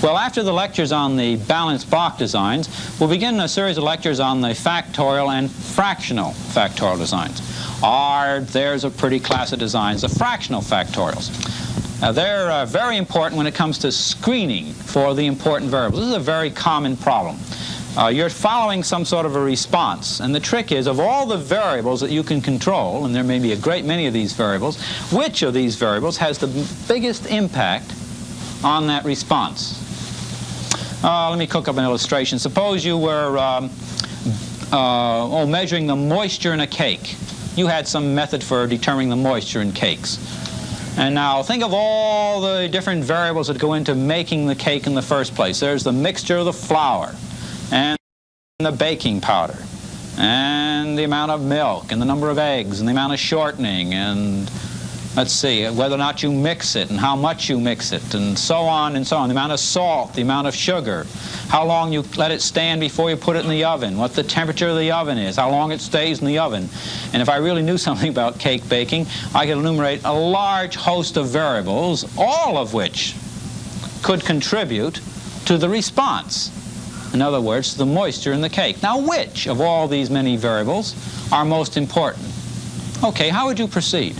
Well, after the lectures on the balanced block designs, we'll begin a series of lectures on the factorial and fractional factorial designs. There's a pretty class of designs, the fractional factorials. Now, they're very important when it comes to screening for the important variables. This is a very common problem. You're following some sort of a response, and the trick is, of all the variables that you can control, and there may be a great many of these variables, which of these variables has the biggest impact on that response? Let me cook up an illustration. Suppose you were measuring the moisture in a cake. You had some method for determining the moisture in cakes. And now think of all the different variables that go into making the cake in the first place. There's the mixture of the flour, and the baking powder, and the amount of milk, and the number of eggs, and the amount of shortening, and let's see, whether or not you mix it, and how much you mix it, and so on and so on. The amount of salt, the amount of sugar, how long you let it stand before you put it in the oven, what the temperature of the oven is, how long it stays in the oven. And if I really knew something about cake baking, I could enumerate a large host of variables, all of which could contribute to the response. In other words, the moisture in the cake. Now, which of all these many variables are most important? Okay, how would you proceed?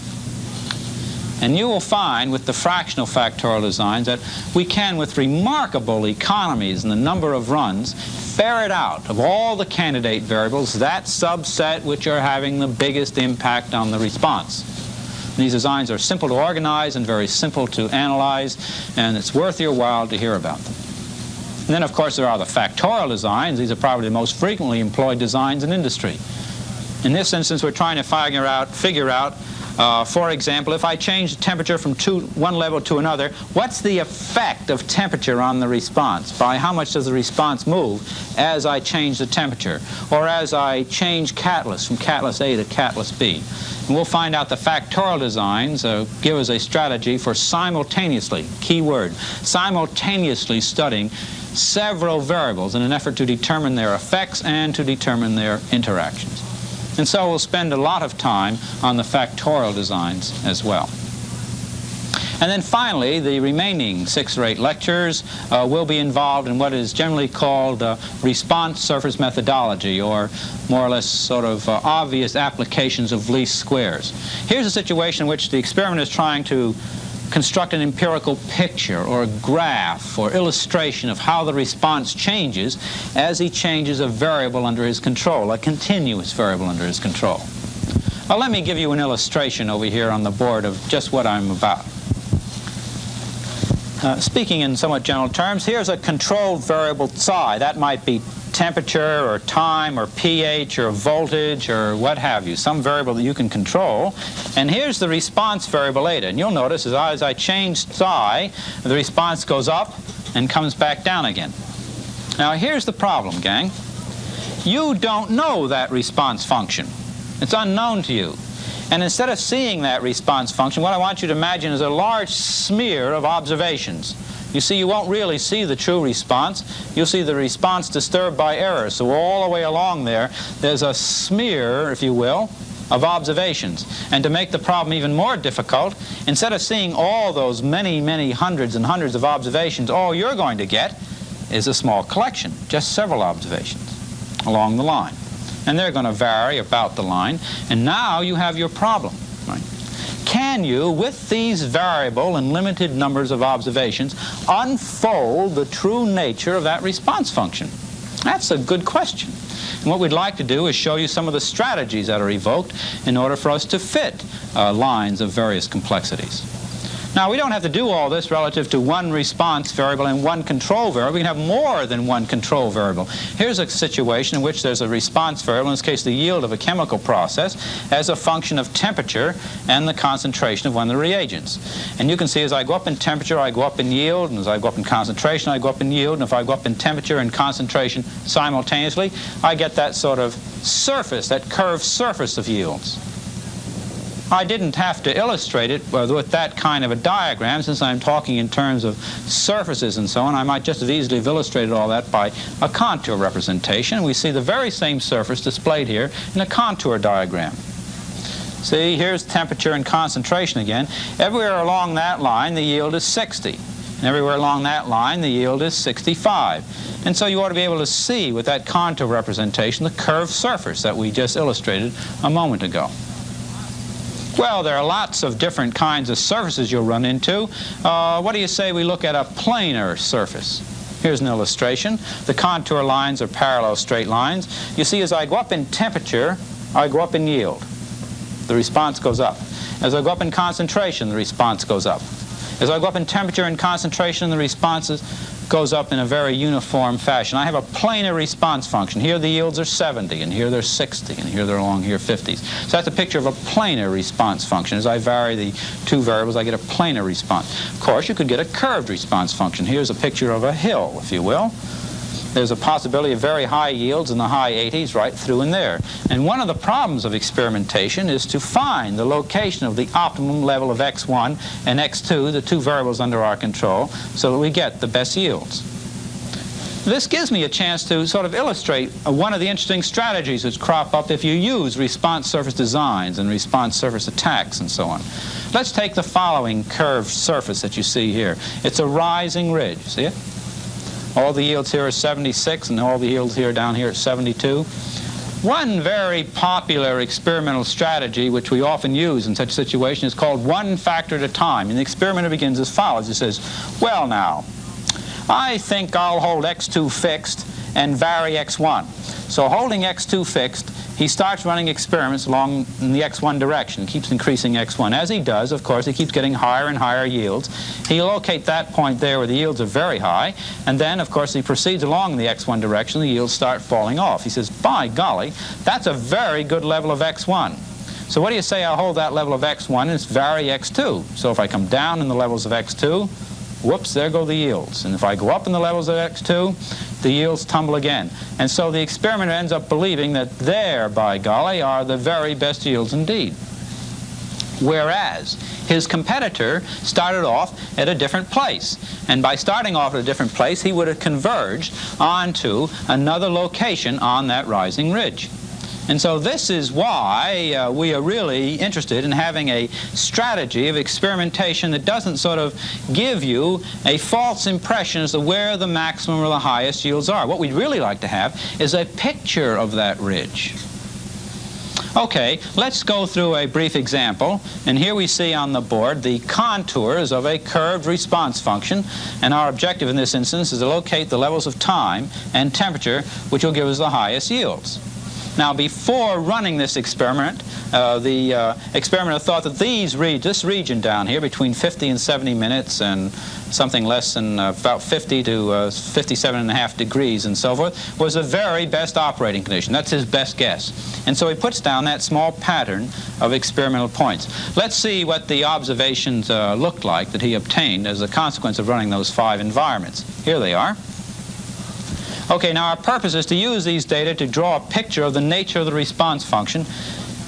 And you will find with the fractional factorial designs that we can, with remarkable economies in the number of runs, ferret out of all the candidate variables that subset which are having the biggest impact on the response. These designs are simple to organize and very simple to analyze, and it's worth your while to hear about them. And then, of course, there are the factorial designs. These are probably the most frequently employed designs in industry. In this instance, we're trying to figure out, for example, if I change the temperature from one level to another, what's the effect of temperature on the response? By how much does the response move as I change the temperature, or as I change catalyst from catalyst A to catalyst B? And we'll find out the factorial designs give us a strategy for simultaneously, key word, simultaneously studying several variables in an effort to determine their effects and to determine their interactions. And so we'll spend a lot of time on the factorial designs as well. And then finally, the remaining 6 or 8 lectures will be involved in what is generally called response surface methodology, or more or less sort of obvious applications of least squares. Here's a situation in which the experiment is trying to construct an empirical picture or a graph or illustration of how the response changes as he changes a variable under his control, a continuous variable under his control. Well, let me give you an illustration over here on the board of just what I'm about. Speaking in somewhat general terms, here's a controlled variable psi. That might be temperature or time or pH or voltage or what have you, some variable that you can control. And here's the response variable eta. And you'll notice as I change psi, the response goes up and comes back down again. Now here's the problem, gang. You don't know that response function. It's unknown to you. And instead of seeing that response function, what I want you to imagine is a large smear of observations. You see, you won't really see the true response. You'll see the response disturbed by error. So all the way along there's a smear, if you will, of observations. And to make the problem even more difficult, instead of seeing all those many, many hundreds and hundreds of observations, all you're going to get is a small collection, just several observations along the line. And they're going to vary about the line. And now you have your problem. Right? Can you, with these variable and limited numbers of observations, unfold the true nature of that response function? That's a good question. And what we'd like to do is show you some of the strategies that are evoked in order for us to fit lines of various complexities. Now, we don't have to do all this relative to one response variable and one control variable. We can have more than one control variable. Here's a situation in which there's a response variable, in this case the yield of a chemical process, as a function of temperature and the concentration of one of the reagents. And you can see as I go up in temperature, I go up in yield, and as I go up in concentration, I go up in yield, and if I go up in temperature and concentration simultaneously, I get that sort of surface, that curved surface of yields. I didn't have to illustrate it with that kind of a diagram, since I'm talking in terms of surfaces and so on. I might just as easily have illustrated all that by a contour representation. We see the very same surface displayed here in a contour diagram. See, here's temperature and concentration again. Everywhere along that line, the yield is 60. And everywhere along that line, the yield is 65. And so you ought to be able to see with that contour representation the curved surface that we just illustrated a moment ago. Well, there are lots of different kinds of surfaces you'll run into. What do you say we look at a planar surface? Here's an illustration. The contour lines are parallel straight lines. You see, as I go up in temperature, I go up in yield. The response goes up. As I go up in concentration, the response goes up. As I go up in temperature and concentration, the response goes up in a very uniform fashion. I have a planar response function. Here the yields are 70, and here they're 60, and here they're along here 50s. So that's a picture of a planar response function. As I vary the two variables, I get a planar response. Of course, you could get a curved response function. Here's a picture of a hill, if you will. There's a possibility of very high yields in the high 80s right through in there. And one of the problems of experimentation is to find the location of the optimum level of x1 and x2, the two variables under our control, so that we get the best yields. This gives me a chance to sort of illustrate one of the interesting strategies that crop up if you use response surface designs and response surface attacks and so on. Let's take the following curved surface that you see here. It's a rising ridge. See it? All the yields here are 76, and all the yields here down here are 72. One very popular experimental strategy, which we often use in such a situation, is called one factor at a time. And the experimenter begins as follows. It says, well now, I think I'll hold x2 fixed and vary x1. So holding x2 fixed, he starts running experiments along in the x1 direction, keeps increasing x1. As he does, of course, he keeps getting higher and higher yields. He'll locate that point there where the yields are very high, and then, of course, he proceeds along in the x1 direction, the yields start falling off. He says, by golly, that's a very good level of x1. So what do you say I'll hold that level of x1 and it's vary x2? So if I come down in the levels of x2, whoops, there go the yields. And if I go up in the levels of x2, the yields tumble again. And so the experimenter ends up believing that there, by golly, are the very best yields indeed. Whereas his competitor started off at a different place. And by starting off at a different place, he would have converged onto another location on that rising ridge. And so this is why we are really interested in having a strategy of experimentation that doesn't sort of give you a false impression as to where the maximum or the highest yields are. What we'd really like to have is a picture of that ridge. Okay, let's go through a brief example. And here we see on the board the contours of a curved response function. And our objective in this instance is to locate the levels of time and temperature which will give us the highest yields. Now, before running this experiment, the experimenter thought that this region down here, between 50 and 70 minutes and something less than about 50 to 57.5 degrees and so forth, was the very best operating condition. That's his best guess. And so he puts down that small pattern of experimental points. Let's see what the observations looked like that he obtained as a consequence of running those 5 environments. Here they are. Okay, now our purpose is to use these data to draw a picture of the nature of the response function,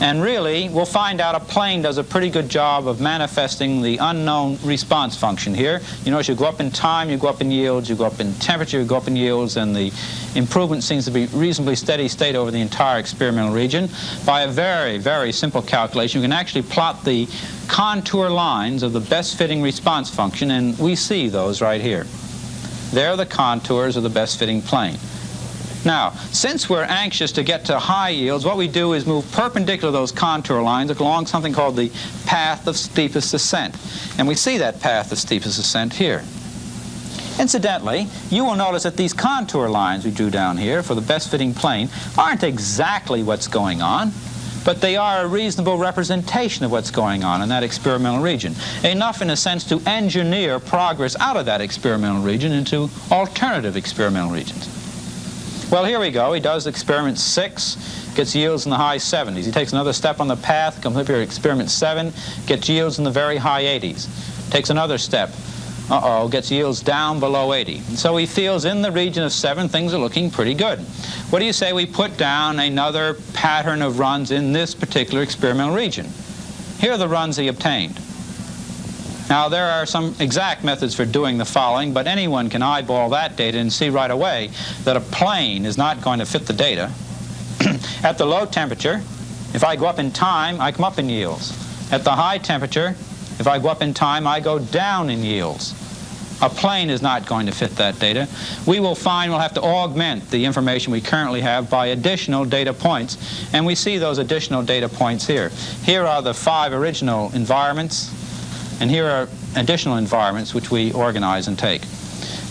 and really we'll find out a plane does a pretty good job of manifesting the unknown response function here. You notice you go up in time, you go up in yields, you go up in temperature, you go up in yields, and the improvement seems to be reasonably steady state over the entire experimental region. By a very, very simple calculation, you can actually plot the contour lines of the best fitting response function, and we see those right here. They're the contours of the best fitting plane. Now, since we're anxious to get to high yields, what we do is move perpendicular to those contour lines along something called the path of steepest ascent. And we see that path of steepest ascent here. Incidentally, you will notice that these contour lines we drew down here for the best fitting plane aren't exactly what's going on, but they are a reasonable representation of what's going on in that experimental region. Enough, in a sense, to engineer progress out of that experimental region into alternative experimental regions. Well, here we go. He does experiment 6, gets yields in the high 70s. He takes another step on the path, comes up here to experiment 7, gets yields in the very high 80s. Takes another step. Gets yields down below 80. And so he feels in the region of 7 things are looking pretty good. What do you say we put down another pattern of runs in this particular experimental region? Here are the runs he obtained. Now, there are some exact methods for doing the following, but anyone can eyeball that data and see right away that a plane is not going to fit the data. At the low temperature, if I go up in time, I come up in yields. At the high temperature, if I go up in time, I go down in yields. A plane is not going to fit that data. We will find we'll have to augment the information we currently have by additional data points, and we see those additional data points here. Here are the 5 original environments, and here are additional environments which we organize and take.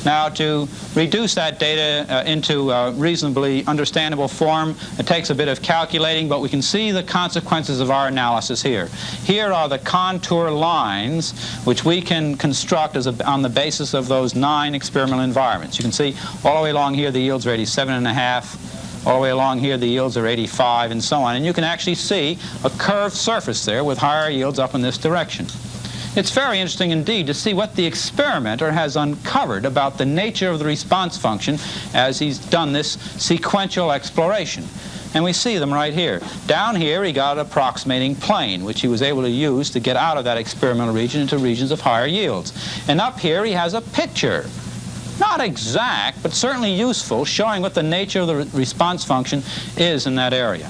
Now, to reduce that data into a reasonably understandable form, it takes a bit of calculating, but we can see the consequences of our analysis here. Here are the contour lines which we can construct on the basis of those 9 experimental environments. You can see all the way along here the yields are 87.5. All the way along here the yields are 85, and so on. And you can actually see a curved surface there with higher yields up in this direction. It's very interesting indeed to see what the experimenter has uncovered about the nature of the response function as he's done this sequential exploration. And we see them right here. Down here he got an approximating plane, which he was able to use to get out of that experimental region into regions of higher yields. And up here he has a picture. Not exact, but certainly useful, showing what the nature of the response function is in that area.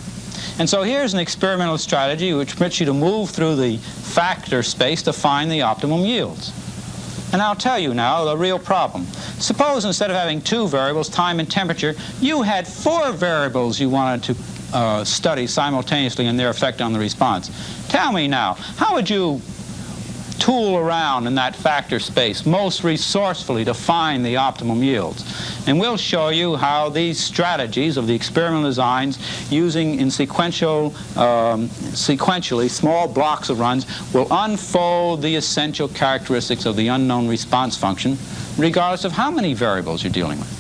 And so here's an experimental strategy which permits you to move through the factor space to find the optimum yields. And I'll tell you now the real problem. Suppose instead of having 2 variables, time and temperature, you had 4 variables you wanted to study simultaneously and their effect on the response. Tell me now, how would you tool around in that factor space most resourcefully to find the optimum yields? And we'll show you how these strategies of the experimental designs using in sequentially small blocks of runs will unfold the essential characteristics of the unknown response function regardless of how many variables you're dealing with.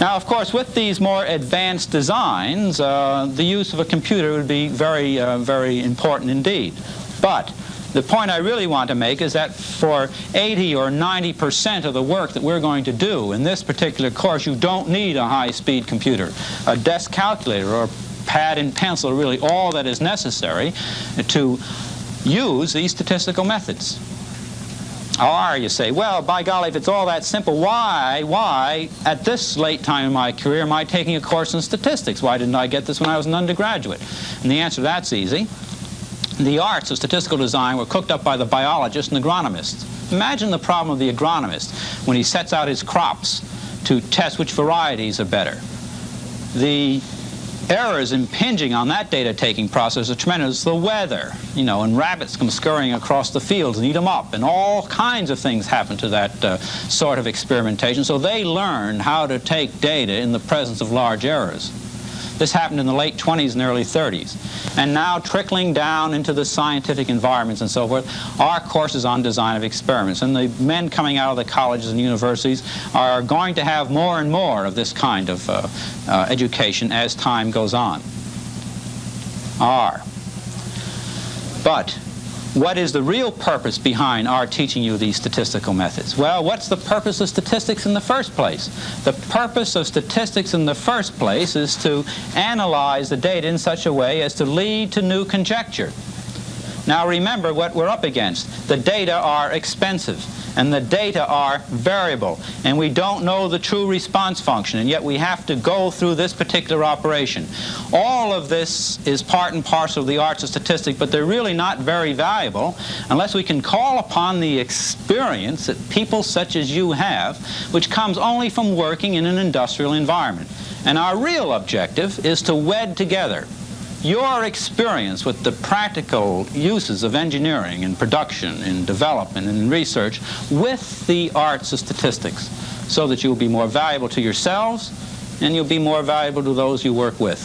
Now, of course, with these more advanced designs, the use of a computer would be very, very important indeed. But the point I really want to make is that for 80 or 90% of the work that we're going to do in this particular course, you don't need a high-speed computer. A desk calculator or pad and pencil are really all that is necessary to use these statistical methods. Or you say, well, by golly, if it's all that simple, why, at this late time in my career, am I taking a course in statistics? Why didn't I get this when I was an undergraduate? And the answer to that's easy. The arts of statistical design were cooked up by the biologists and agronomists. Imagine the problem of the agronomist when he sets out his crops to test which varieties are better. The errors impinging on that data-taking process are tremendous. The weather, and rabbits come scurrying across the fields and eat them up, and all kinds of things happen to that sort of experimentation. So they learned how to take data in the presence of large errors. This happened in the late 20s and early 30s. And now, trickling down into the scientific environments and so forth, are courses on design of experiments. And the men coming out of the colleges and universities are going to have more and more of this kind of education as time goes on. But what is the real purpose behind our teaching you these statistical methods? Well, what's the purpose of statistics in the first place? The purpose of statistics in the first place is to analyze the data in such a way as to lead to new conjecture. Now remember what we're up against. The data are expensive, and the data are variable, and we don't know the true response function, and yet we have to go through this particular operation. All of this is part and parcel of the arts of statistics, but they're really not very valuable unless we can call upon the experience that people such as you have, which comes only from working in an industrial environment. And our real objective is to wed together your experience with the practical uses of engineering and production and development and research with the arts of statistics, so that you'll be more valuable to yourselves and you'll be more valuable to those you work with.